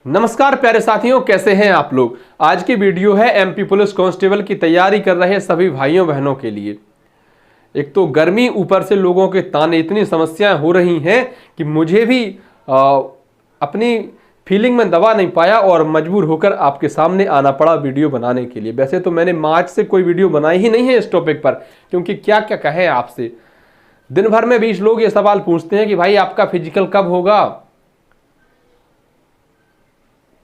नमस्कार प्यारे साथियों, कैसे हैं आप लोग। आज की वीडियो है एमपी पुलिस कांस्टेबल की तैयारी कर रहे सभी भाइयों बहनों के लिए। एक तो गर्मी, ऊपर से लोगों के ताने, इतनी समस्याएं हो रही हैं कि मुझे भी अपनी फीलिंग में दबा नहीं पाया और मजबूर होकर आपके सामने आना पड़ा वीडियो बनाने के लिए। वैसे तो मैंने मार्च से कोई वीडियो बनाई ही नहीं है इस टॉपिक पर, क्योंकि क्या क्या कहें आपसे। दिन भर में 20 लोग ये सवाल पूछते हैं कि भाई आपका फिजिकल कब होगा।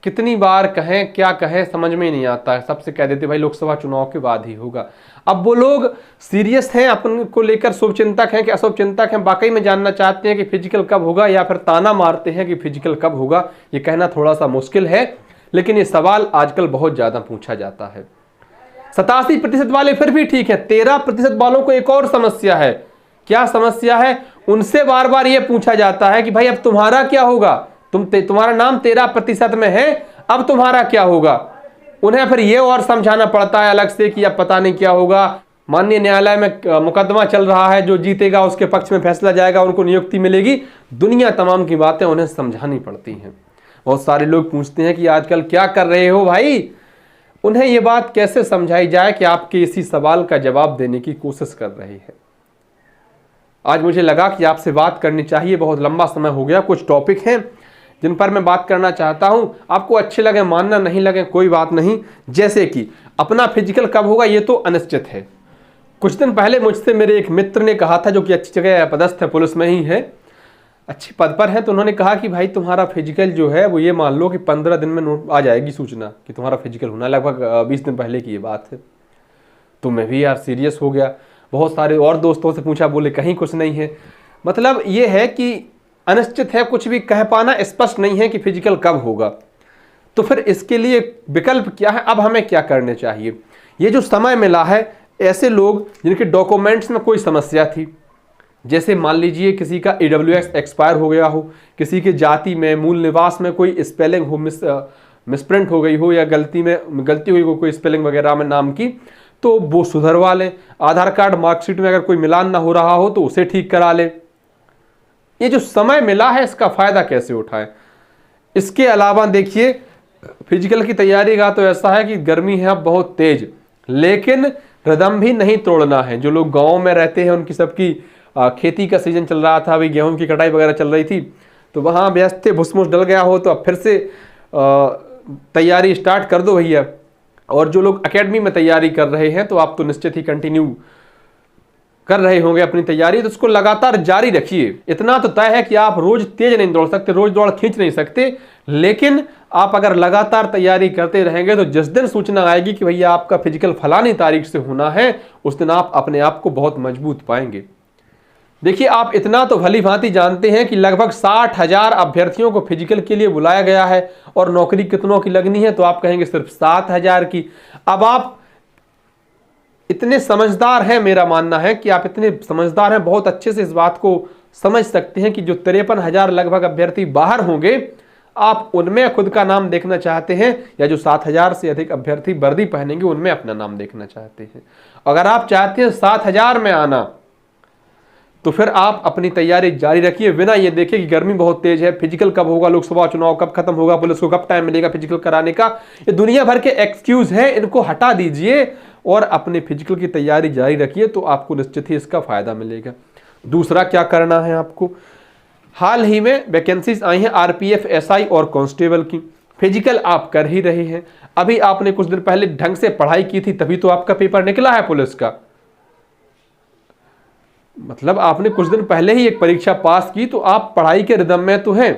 कितनी बार कहें, क्या कहें, समझ में नहीं आता है। सबसे कह देते भाई लोकसभा चुनाव के बाद ही होगा। अब वो लोग सीरियस हैं, अपन को लेकर शुभचिंतक हैं कि अशुभचिंतक हैं, वाकई में जानना चाहते हैं कि फिजिकल कब होगा, या फिर ताना मारते हैं कि फिजिकल कब होगा। ये कहना थोड़ा सा मुश्किल है, लेकिन ये सवाल आजकल बहुत ज्यादा पूछा जाता है। 87% वाले फिर भी ठीक है, 13% वालों को एक और समस्या है। क्या समस्या है? उनसे बार बार ये पूछा जाता है कि भाई अब तुम्हारा क्या होगा, तुम्हारा नाम 13% में है, अब तुम्हारा क्या होगा। उन्हें फिर ये और समझाना पड़ता है अलग से कि अब पता नहीं क्या होगा। माननीय न्यायालय में मुकदमा चल रहा है, जो जीतेगा उसके पक्ष में फैसला जाएगा, उनको नियुक्ति मिलेगी। दुनिया तमाम की बातें उन्हें समझानी पड़ती हैं। बहुत सारे लोग पूछते हैं कि आजकल क्या कर रहे हो भाई। उन्हें यह बात कैसे समझाई जाए कि आपके इसी सवाल का जवाब देने की कोशिश कर रहे हैं। आज मुझे लगा कि आपसे बात करनी चाहिए, बहुत लंबा समय हो गया। कुछ टॉपिक हैं जिन पर मैं बात करना चाहता हूं। आपको अच्छे लगे मानना, नहीं लगे कोई बात नहीं। जैसे कि अपना फिजिकल कब होगा ये तो अनिश्चित है। कुछ दिन पहले मुझसे मेरे एक मित्र ने कहा था, जो कि अच्छी जगह पदस्थ है, पुलिस में ही है, अच्छे पद पर है। तो उन्होंने कहा कि भाई तुम्हारा फिजिकल जो है वो ये मान लो कि 15 दिन में नोट आ जाएगी सूचना कि तुम्हारा फिजिकल होना। लगभग 20 दिन पहले की ये बात है। तो मैं भी यार सीरियस हो गया। बहुत सारे और दोस्तों से पूछा, बोले कहीं कुछ नहीं है। मतलब ये है कि अनिश्चित है, कुछ भी कह पाना स्पष्ट नहीं है कि फिजिकल कब होगा। तो फिर इसके लिए विकल्प क्या है, अब हमें क्या करने चाहिए। ये जो समय मिला है, ऐसे लोग जिनके डॉक्यूमेंट्स में कोई समस्या थी, जैसे मान लीजिए किसी का EWS एक्सपायर हो गया हो, किसी के जाति में, मूल निवास में कोई स्पेलिंग हो, मिसप्रिंट हो गई हो, या गलती हुई हो कोई स्पेलिंग वगैरह में नाम की, तो वो सुधरवा लें। आधार कार्ड मार्कशीट में अगर कोई मिलान ना हो रहा हो तो उसे ठीक करा ले। ये जो समय मिला है इसका फायदा कैसे उठाएं। इसके अलावा देखिए, फिजिकल की तैयारी का तो ऐसा है कि गर्मी है अब बहुत तेज, लेकिन रिदम भी नहीं तोड़ना है। जो लोग गांव में रहते हैं उनकी सबकी खेती का सीजन चल रहा था, अभी गेहूं की कटाई वगैरह चल रही थी, तो वहां व्यस्त थे, भुसमुस डल गया हो तो अब फिर से तैयारी स्टार्ट कर दो भैया। और जो लोग एकेडमी में तैयारी कर रहे हैं तो आप तो निश्चित ही कंटिन्यू कर रहे होंगे अपनी तैयारी, तो उसको लगातार जारी रखिए। इतना तो तय है कि आप रोज तेज नहीं दौड़ सकते, रोज दौड़ खींच नहीं सकते, लेकिन आप अगर लगातार तैयारी करते रहेंगे तो जिस दिन सूचना आएगी कि भैया आपका फिजिकल फलानी तारीख से होना है, उस दिन आप अपने आप को बहुत मजबूत पाएंगे। देखिए, आप इतना तो भली भांति जानते हैं कि लगभग 60,000 अभ्यर्थियों को फिजिकल के लिए बुलाया गया है, और नौकरी कितनों की लगनी है, तो आप कहेंगे सिर्फ 7,000 की। अब आप इतने समझदार हैं, मेरा मानना है कि आप इतने समझदार हैं, बहुत अच्छे से इस बात को समझ सकते हैं कि जो 53,000 लगभग अभ्यर्थी बाहर होंगे, आप उनमें खुद का नाम देखना चाहते हैं, या जो 7,000 से अधिक अभ्यर्थी वर्दी पहनेंगे उनमें अपना नाम देखना चाहते हैं। अगर आप चाहते हैं 7,000 में आना, तो फिर आप अपनी तैयारी जारी रखिए, बिना ये देखे कि गर्मी बहुत तेज है, फिजिकल कब होगा, लोकसभा चुनाव कब खत्म होगा, पुलिस को कब टाइम मिलेगा फिजिकल कराने का। ये दुनिया भर के एक्सक्यूज है, इनको हटा दीजिए और अपने फिजिकल की तैयारी जारी रखिए, तो आपको निश्चित ही इसका फायदा मिलेगा। दूसरा क्या करना है आपको, हाल ही में वैकेंसीज आई हैं RPF, SI और कांस्टेबल की। फिजिकल आप कर ही रहे हैं, अभी आपने कुछ दिन पहले ढंग से पढ़ाई की थी, तभी तो आपका पेपर निकला है पुलिस का। मतलब आपने कुछ दिन पहले ही एक परीक्षा पास की, तो आप पढ़ाई के रिदम में तो हैं,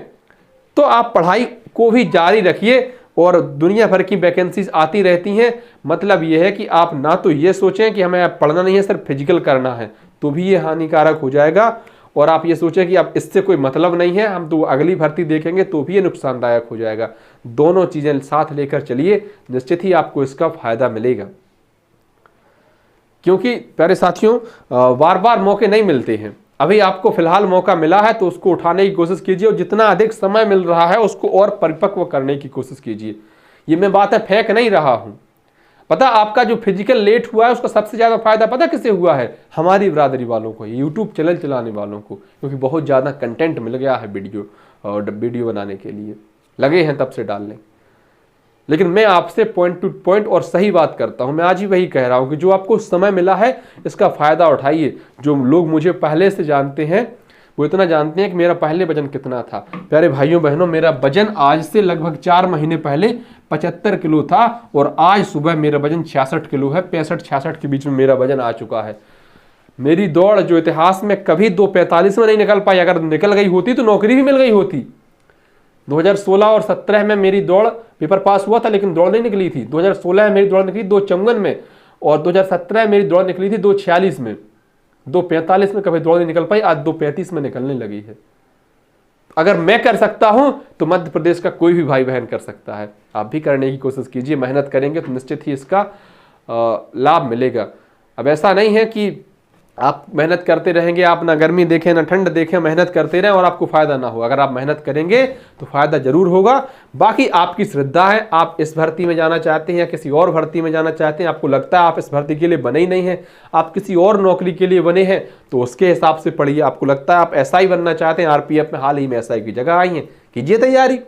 तो आप पढ़ाई को भी जारी रखिए। और दुनिया भर की वैकेंसीज आती रहती हैं। मतलब यह है कि आप ना तो ये सोचें कि हमें पढ़ना नहीं है, सिर्फ फिजिकल करना है, तो भी ये हानिकारक हो जाएगा। और आप ये सोचें कि अब इससे कोई मतलब नहीं है, हम तो अगली भर्ती देखेंगे, तो भी ये नुकसानदायक हो जाएगा। दोनों चीजें साथ लेकर चलिए, निश्चित ही आपको इसका फायदा मिलेगा। क्योंकि प्यारे साथियों, बार बार मौके नहीं मिलते हैं। अभी आपको फिलहाल मौका मिला है तो उसको उठाने की कोशिश कीजिए, और जितना अधिक समय मिल रहा है उसको और परिपक्व करने की कोशिश कीजिए। ये मैं बातें फेंक नहीं रहा हूं। पता, आपका जो फिजिकल लेट हुआ है उसका सबसे ज्यादा फायदा पता किसे हुआ है? हमारी बिरादरी वालों को, यूट्यूब चैनल चलाने वालों को, क्योंकि बहुत ज्यादा कंटेंट मिल गया है वीडियो बनाने के लिए। लगे हैं तब से डालने। लेकिन मैं आपसे पॉइंट टू पॉइंट और सही बात करता हूं। मैं आज ही वही कह रहा हूं कि जो आपको समय मिला है इसका फायदा उठाइए। जो लोग मुझे पहले से जानते हैं वो इतना जानते हैं कि मेरा पहले वजन कितना था। प्यारे भाइयों बहनों, मेरा वजन आज से लगभग 4 महीने पहले 75 किलो था और आज सुबह मेरा वजन 66 किलो है। 65-66 के बीच में मेरा वजन आ चुका है। मेरी दौड़ जो इतिहास में कभी 2:45 में नहीं निकल पाई, अगर निकल गई होती तो नौकरी भी मिल गई होती। 2016 और 17 में मेरी दौड़, पेपर पास हुआ था लेकिन दौड़ नहीं निकली थी। 2016 में मेरी दौड़ निकली 2:54 में और 2017 में मेरी दौड़ निकली थी 2:46 में। 2:45 में कभी दौड़ नहीं निकल पाई, आज 2:35 में निकलने लगी है। अगर मैं कर सकता हूं तो मध्य प्रदेश का कोई भी भाई बहन कर सकता है। आप भी करने की कोशिश कीजिए, मेहनत करेंगे तो निश्चित ही इसका लाभ मिलेगा। अब ऐसा नहीं है कि आप मेहनत करते रहेंगे, आप ना गर्मी देखें ना ठंड देखें, मेहनत करते रहें और आपको फायदा ना हो। अगर आप मेहनत करेंगे तो फायदा जरूर होगा। बाकी आपकी श्रद्धा है, आप इस भर्ती में जाना चाहते हैं या किसी और भर्ती में जाना चाहते हैं, आपको लगता है आप इस भर्ती के लिए बने ही नहीं हैं, आप किसी और नौकरी के लिए बने हैं तो उसके हिसाब से पढ़िए। आपको लगता है आप एसआई बनना चाहते हैं, आरपीएफ में हाल ही में एसआई की जगह आई है, कीजिए तैयारी।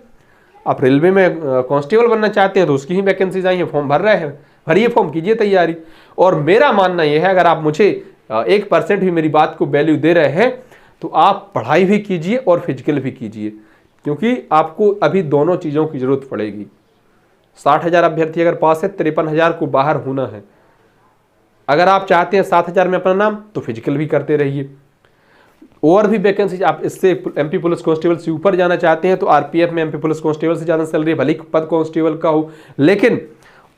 आप रेलवे में कांस्टेबल बनना चाहते हैं तो उसकी ही वैकेंसीज आई हैं, फॉर्म भर रहे हैं, भरिए फॉर्म, कीजिए तैयारी। और मेरा मानना यह है, अगर आप मुझे 1% भी मेरी बात को वैल्यू दे रहे हैं तो आप पढ़ाई भी कीजिए और फिजिकल भी कीजिए, क्योंकि आपको अभी दोनों चीज़ों की जरूरत पड़ेगी। 60,000 अभ्यर्थी अगर पास है, 53,000 को बाहर होना है। अगर आप चाहते हैं 7,000 में अपना नाम, तो फिजिकल भी करते रहिए। और भी वैकेंसी आप इससे एमपी पुलिस कांस्टेबल से ऊपर जाना चाहते हैं तो आरपीएफ में एमपी पुलिस कांस्टेबल से ज़्यादा सैलरी, भले ही पद कांस्टेबल का हो। लेकिन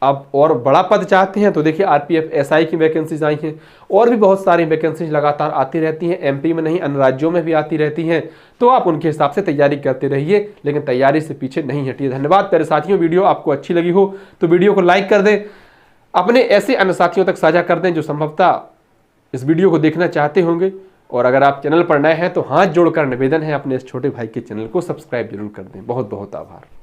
आप और बड़ा पद चाहते हैं तो देखिए आरपीएफ एसआई की वैकेंसीज आई हैं और भी बहुत सारी वैकेंसीज लगातार आती रहती हैं। एमपी में नहीं, अन्य राज्यों में भी आती रहती हैं, तो आप उनके हिसाब से तैयारी करते रहिए, लेकिन तैयारी से पीछे नहीं हटिए। धन्यवाद प्यारे साथियों। वीडियो आपको अच्छी लगी हो तो वीडियो को लाइक कर दें, अपने ऐसे अन्य साथियों तक साझा कर दें जो संभवतः इस वीडियो को देखना चाहते होंगे। और अगर आप चैनल पर नए हैं तो हाथ जोड़कर निवेदन है, अपने इस छोटे भाई के चैनल को सब्सक्राइब जरूर कर दें। बहुत बहुत आभार।